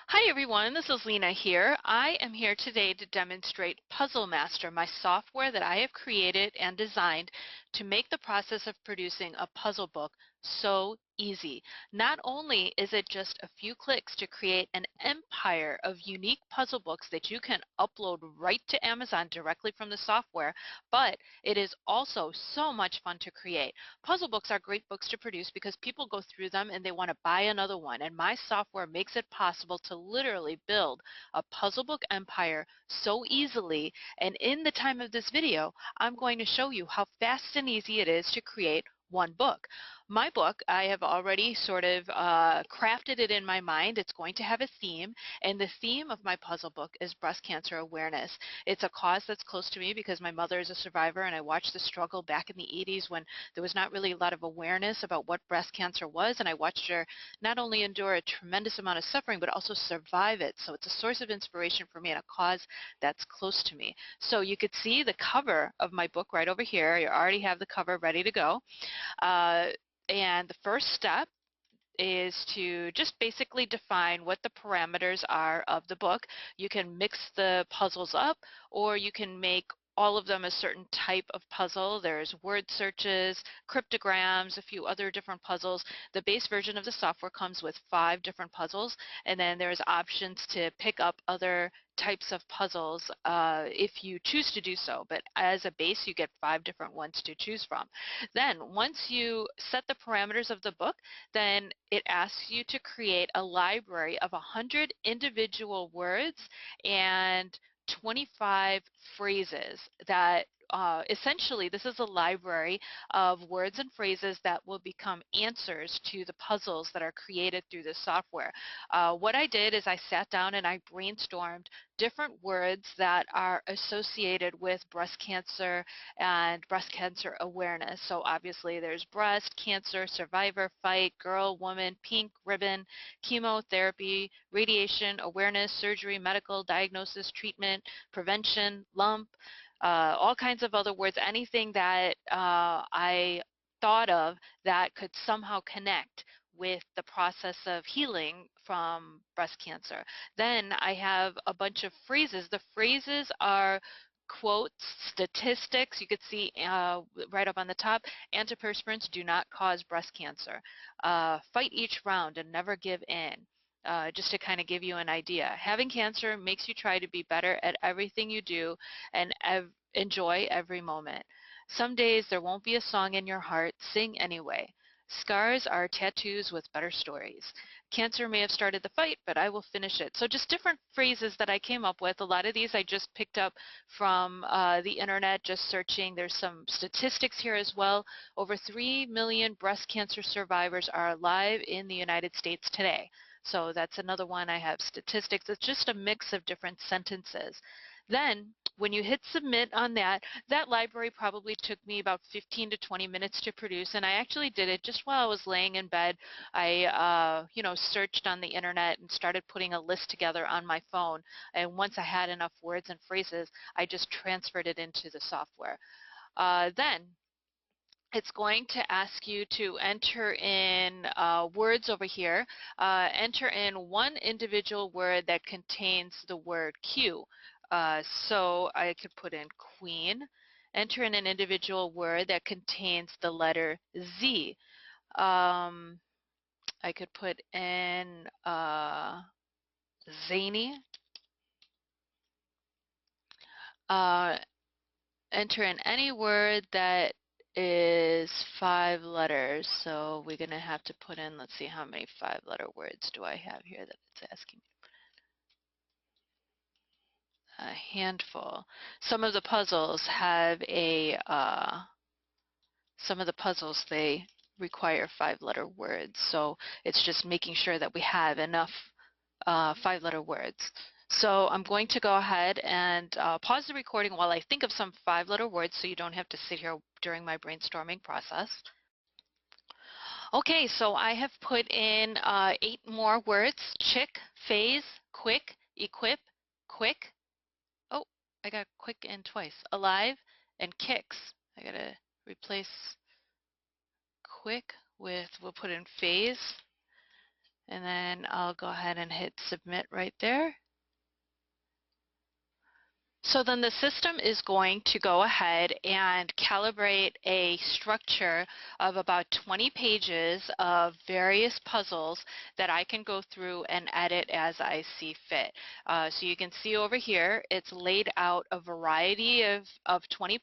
Hi everyone, this is Lena here. I am here today to demonstrate Puzzle Master, my software that I have created and designed to make the process of producing a puzzle book so easy. Not only is it just a few clicks to create an empire of unique puzzle books that you can upload right to Amazon directly from the software, but it is also so much fun to create. Puzzle books are great books to produce because people go through them and they want to buy another one, and my software makes it possible to literally build a puzzle book empire so easily. And in the time of this video, I'm going to show you how fast and easy it is to create one book. My book, I have already sort of crafted it in my mind. It's going to have a theme, and the theme of my puzzle book is breast cancer awareness. It's a cause that's close to me because my mother is a survivor, and I watched the struggle back in the 80s when there was not really a lot of awareness about what breast cancer was, and I watched her not only endure a tremendous amount of suffering, but also survive it. So it's a source of inspiration for me and a cause that's close to me. So you could see the cover of my book right over here. You already have the cover ready to go. Uh, and the first step is to just basically define what the parameters are of the book. You can mix the puzzles up, or you can make all of them a certain type of puzzle. There's word searches, cryptograms, a few other different puzzles. The base version of the software comes with 5 different puzzles, and then there's options to pick up other types of puzzles if you choose to do so. But as a base, you get 5 different ones to choose from. Then once you set the parameters of the book, then it asks you to create a library of 100 individual words and 25 phrases that essentially this is a library of words and phrases that will become answers to the puzzles that are created through the software. What I did is I sat down and I brainstormed different words that are associated with breast cancer and breast cancer awareness. So obviously there's breast, cancer, survivor, fight, girl, woman, pink, ribbon, chemotherapy, radiation, awareness, surgery, medical, diagnosis, treatment, prevention, lump, all kinds of other words, anything that I thought of that could somehow connect with the process of healing from breast cancer. Then I have a bunch of phrases. The phrases are quotes, statistics. You could see right up on the top, antiperspirants do not cause breast cancer. Fight each round and never give in. Just to kind of give you an idea. Having cancer makes you try to be better at everything you do and enjoy every moment. Some days there won't be a song in your heart, sing anyway. Scars are tattoos with better stories. Cancer may have started the fight, but I will finish it. So just different phrases that I came up with. A lot of these I just picked up from the internet, just searching. There's some statistics here as well. Over 3 million breast cancer survivors are alive in the United States today. So that's another one. I have statistics. It's just a mix of different sentences. Then when you hit submit on that, that library probably took me about 15 to 20 minutes to produce, and I actually did it just while I was laying in bed. I, searched on the internet and started putting a list together on my phone, and once I had enough words and phrases, I just transferred it into the software. Then it's going to ask you to enter in words over here. Enter in one individual word that contains the word Q. So I could put in queen. Enter in an individual word that contains the letter Z. I could put in zany. Uh, Enter in any word that is 5 letters. So we're going to have to put in, let's see, how many 5-letter words do I have here that it's asking me? A handful. Some of the puzzles have they require 5-letter words. So it's just making sure that we have enough 5-letter words. So I'm going to go ahead and pause the recording while I think of some 5-letter words so you don't have to sit here during my brainstorming process. Okay, so I have put in 8 more words. Chick, phase, quick, equip, quick. Oh, I got quick in twice. Alive and kicks. I gotta replace quick with, we'll put in phase. And then I'll go ahead and hit submit right there. So then the system is going to go ahead and calibrate a structure of about 20 pages of various puzzles that I can go through and edit as I see fit. So you can see over here, it's laid out a variety of 20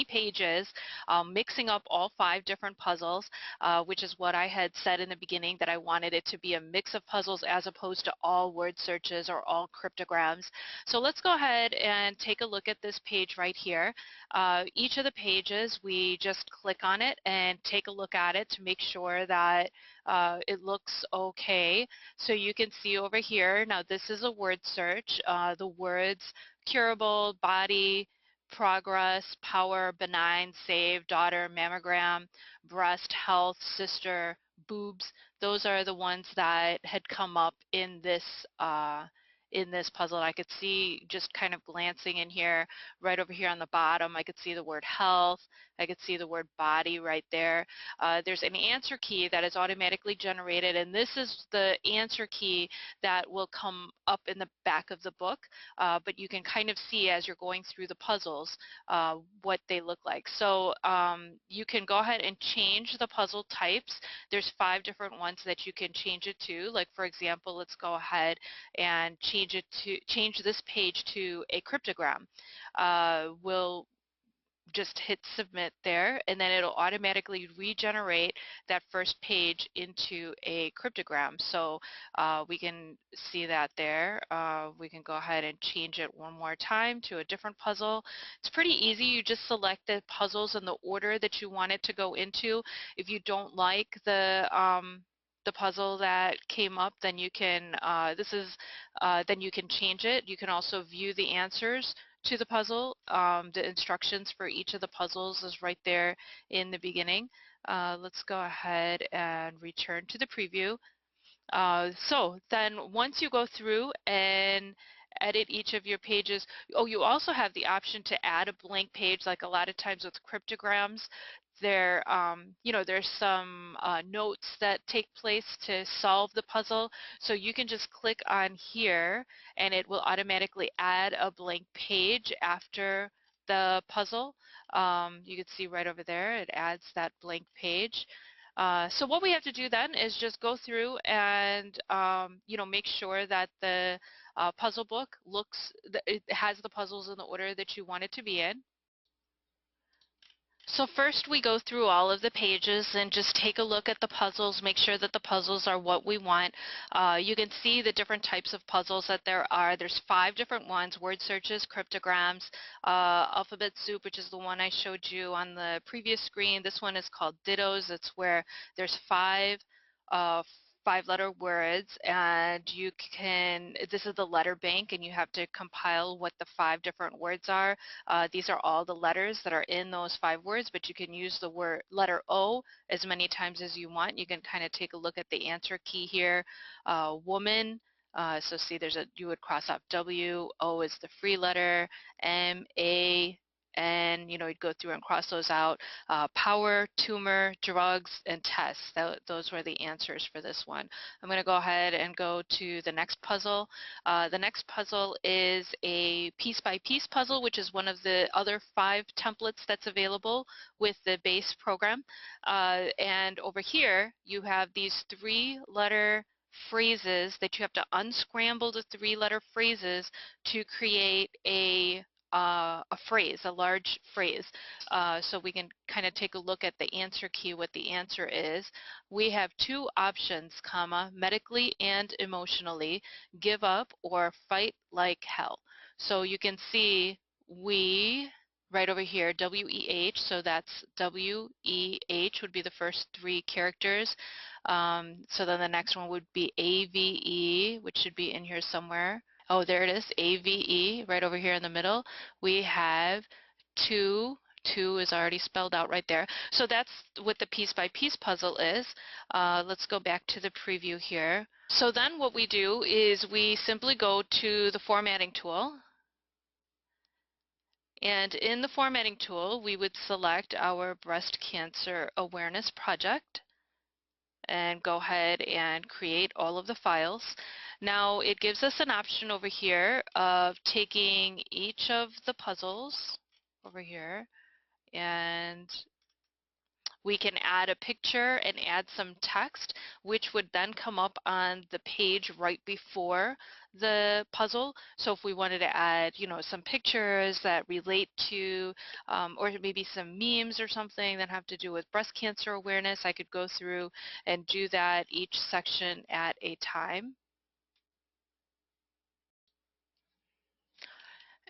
pages, mixing up all 5 different puzzles, which is what I had said in the beginning, that I wanted it to be a mix of puzzles as opposed to all word searches or all cryptograms. So let's go ahead and take a look at this page right here. Each of the pages, we just click on it and take a look at it to make sure that it looks okay. So you can see over here, now this is a word search. The words curable, body, progress, power, benign, save, daughter, mammogram, breast, health, sister, boobs, those are the ones that had come up in this puzzle. I could see, just kind of glancing in here, right over here on the bottom, I could see the word health, I could see the word body right there. There's an answer key that is automatically generated, and this is the answer key that will come up in the back of the book, but you can kind of see as you're going through the puzzles what they look like. So you can go ahead and change the puzzle types. There's 5 different ones that you can change it to. Like, for example, let's go ahead and change this page to a cryptogram. We'll just hit submit there, and then it'll automatically regenerate that first page into a cryptogram. So we can see that there. We can go ahead and change it one more time to a different puzzle. It's pretty easy. You just select the puzzles in the order that you want it to go into. If you don't like the puzzle that came up, then you can then you can change it. You can also view the answers to the puzzle. The instructions for each of the puzzles is right there in the beginning. Let's go ahead and return to the preview. So then once you go through and edit each of your pages, oh, you also have the option to add a blank page. Like a lot of times with cryptograms, there's some notes that take place to solve the puzzle. So you can just click on here and it will automatically add a blank page after the puzzle. You can see right over there, it adds that blank page. So what we have to do then is just go through and make sure that the puzzle book it has the puzzles in the order that you want it to be in. So first we go through all of the pages and just take a look at the puzzles, make sure that the puzzles are what we want. You can see the different types of puzzles that there are. There's 5 different ones: word searches, cryptograms, alphabet soup, which is the one I showed you on the previous screen. This one is called dittos. It's where there's 5 uh, 5-letter words, and this is the letter bank, and you have to compile what the 5 different words are. These are all the letters that are in those 5 words, but you can use the letter O as many times as you want. You can kind of take a look at the answer key here. Woman, so see, you would cross off W, O is the free letter, M, A, and you'd go through and cross those out. Power, tumor, drugs, and tests. Those were the answers for this one. I'm going to go ahead and go to the next puzzle. The next puzzle is a piece-by-piece puzzle, which is one of the other 5 templates that's available with the base program. And over here, you have these 3-letter phrases that you have to unscramble the 3-letter phrases to create a phrase, a large phrase. So we can kind of take a look at the answer key, what the answer is. We have 2 options, comma, medically and emotionally, give up or fight like hell. So you can see right over here, W-E-H, so that's W-E-H would be the first 3 characters. So then the next one would be A-V-E, which should be in here somewhere. Oh, there it is, A-V-E, right over here in the middle. We have 2. 2 is already spelled out right there. So that's what the piece-by-piece puzzle is. Let's go back to the preview here. So then what we do is we simply go to the formatting tool. And in the formatting tool, we would select our breast cancer awareness project. and go ahead and create all of the files. Now it gives us an option over here of taking each of the puzzles over here, and we can add a picture and add some text, which would then come up on the page right before the puzzle. So if we wanted to add, some pictures that relate to, or maybe some memes or something that have to do with breast cancer awareness, I could go through and do that each section at a time.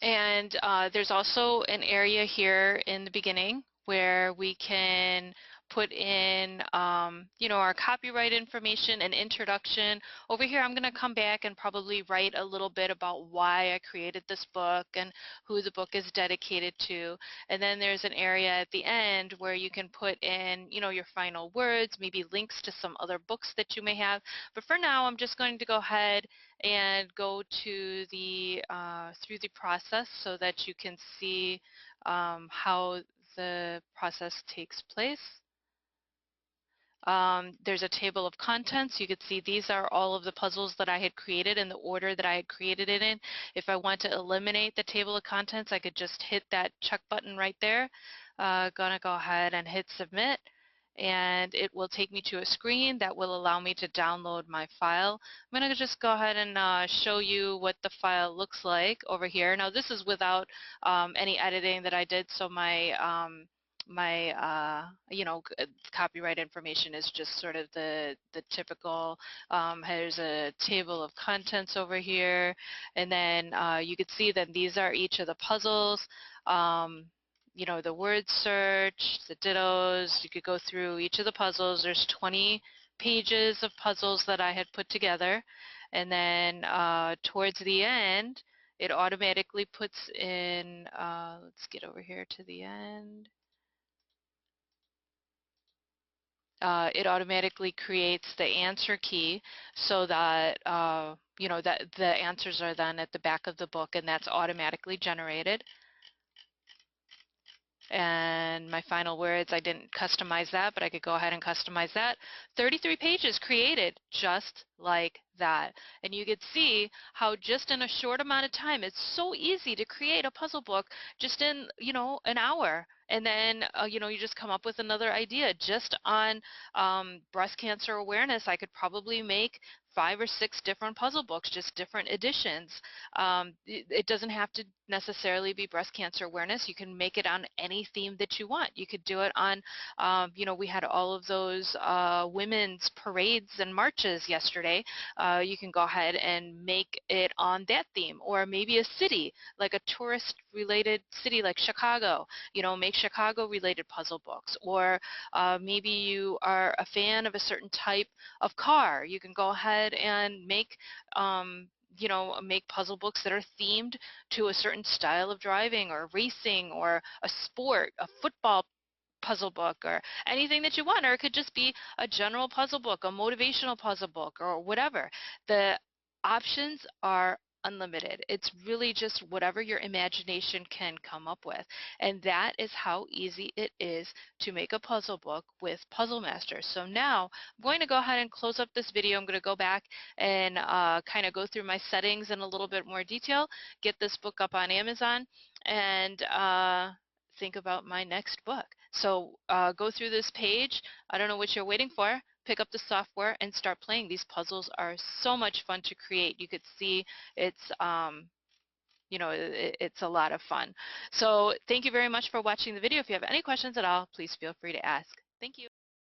And there's also an area here in the beginning where we can put in, our copyright information and introduction. Over here, I'm going to come back and probably write a little bit about why I created this book and who the book is dedicated to. And then there's an area at the end where you can put in, your final words, maybe links to some other books that you may have. But for now, I'm just going to go ahead and go to the through the process so that you can see how the process takes place. There's a table of contents. You could see these are all of the puzzles that I had created in the order that I had created it in. If I want to eliminate the table of contents, I could just hit that check button right there. Gonna go ahead and hit submit, and it will take me to a screen that will allow me to download my file. I'm going to just go ahead and show you what the file looks like over here. Now this is without any editing that I did, so copyright information is just sort of the typical. There's a table of contents over here, and then you could see that these are each of the puzzles. The word search, the dittos. You could go through each of the puzzles. There's 20 pages of puzzles that I had put together, and then towards the end it automatically puts in, let's get over here to the end. It automatically creates the answer key so that that the answers are then at the back of the book, and that's automatically generated. And my final words, I didn't customize that, but I could go ahead and customize that. 33 pages created just like that. And you could see how just in a short amount of time, it's so easy to create a puzzle book just in, an hour. And then, you just come up with another idea. Just on breast cancer awareness, I could probably make 5 or 6 different puzzle books, just different editions. It doesn't have to necessarily be breast cancer awareness. You can make it on any theme that you want. You could do it on, we had all of those women's parades and marches yesterday. You can go ahead and make it on that theme, or maybe a city, like a tourist-related city like Chicago. Make Chicago-related puzzle books, or maybe you are a fan of a certain type of car. You can go ahead and make make puzzle books that are themed to a certain style of driving or racing or a sport, a football puzzle book, or anything that you want. Or it could just be a general puzzle book, a motivational puzzle book, or whatever. The options are unlimited. It's really just whatever your imagination can come up with. And that is how easy it is to make a puzzle book with Puzzle Master. So now I'm going to go ahead and close up this video. I'm going to go back and kind of go through my settings in a little bit more detail, get this book up on Amazon, and think about my next book. So go through this page. I don't know what you're waiting for. Pick up the software and start playing. These puzzles are so much fun to create. You could see it's it's a lot of fun. So thank you very much for watching the video. If you have any questions at all, please feel free to ask. Thank you.